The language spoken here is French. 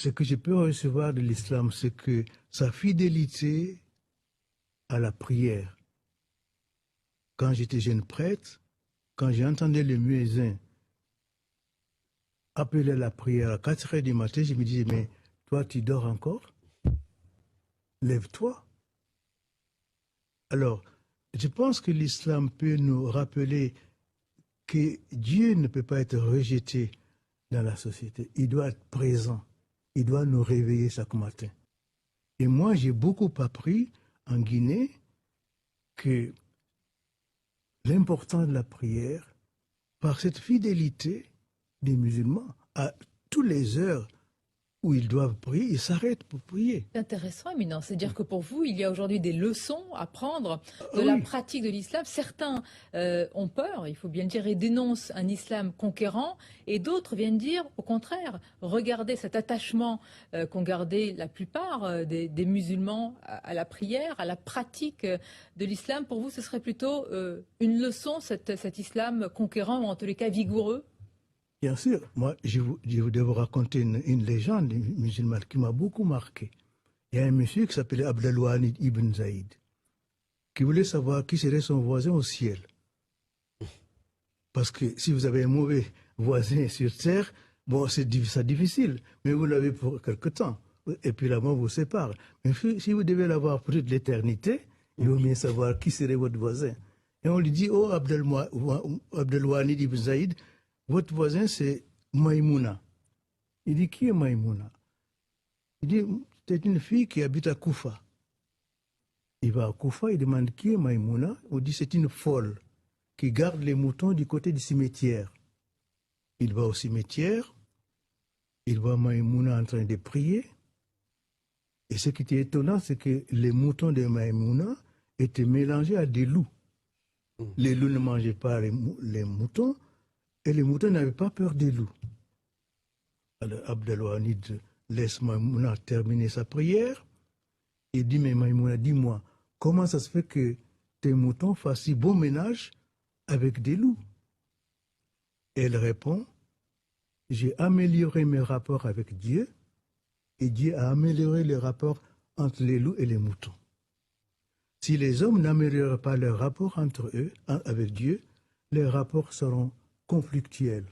Ce que je peux recevoir de l'islam, c'est que sa fidélité à la prière. Quand j'étais jeune prêtre, quand j'entendais le muezzin appeler à la prière à 4 heures du matin, je me disais, mais toi, tu dors encore? Lève-toi. Alors, je pense que l'islam peut nous rappeler que Dieu ne peut pas être rejeté dans la société. Il doit être présent. Il doit nous réveiller chaque matin. Et moi, j'ai beaucoup appris en Guinée que l'importance de la prière, par cette fidélité des musulmans, à toutes les heures où ils doivent prier, ils s'arrêtent pour prier. C'est intéressant, éminent. C'est-à-dire que pour vous, il y a aujourd'hui des leçons à prendre de Ah la oui. pratique de l'islam. Certains ont peur, il faut bien le dire, et dénoncent un islam conquérant, et d'autres viennent dire, au contraire, regardez cet attachement qu'ont gardé la plupart des musulmans à la prière, à la pratique de l'islam. Pour vous, ce serait plutôt une leçon, cet islam conquérant, ou en tous les cas vigoureux? Bien sûr, moi, je voudrais vous raconter une légende musulmane qui m'a beaucoup marqué. Il y a un monsieur qui s'appelait Abdelwahid ibn Zaïd, qui voulait savoir qui serait son voisin au ciel. Parce que si vous avez un mauvais voisin sur terre, bon, c'est difficile, mais vous l'avez pour quelque temps. Et puis la mort vous sépare. Mais si vous devez l'avoir pour toute l'éternité, il vaut mieux savoir qui serait votre voisin. Et on lui dit, oh Abdelwahid ibn Zaïd, votre voisin, c'est Maïmouna. Il dit, qui est Maïmouna? Il dit, c'est une fille qui habite à Koufa. Il va à Koufa, il demande qui est Maïmouna. On dit, c'est une folle qui garde les moutons du côté du cimetière. Il va au cimetière, il voit Maïmouna en train de prier. Et ce qui était étonnant, c'est que les moutons de Maïmouna étaient mélangés à des loups. Les loups ne mangeaient pas les moutons, et les moutons n'avaient pas peur des loups. Alors Abdelwahid laisse Maïmouna terminer sa prière et dit, mais Maïmouna, dis-moi, comment ça se fait que tes moutons fassent si bon ménage avec des loups? Et elle répond, j'ai amélioré mes rapports avec Dieu et Dieu a amélioré les rapports entre les loups et les moutons. Si les hommes n'améliorent pas leurs rapports entre eux, avec Dieu, les rapports seront conflictuels.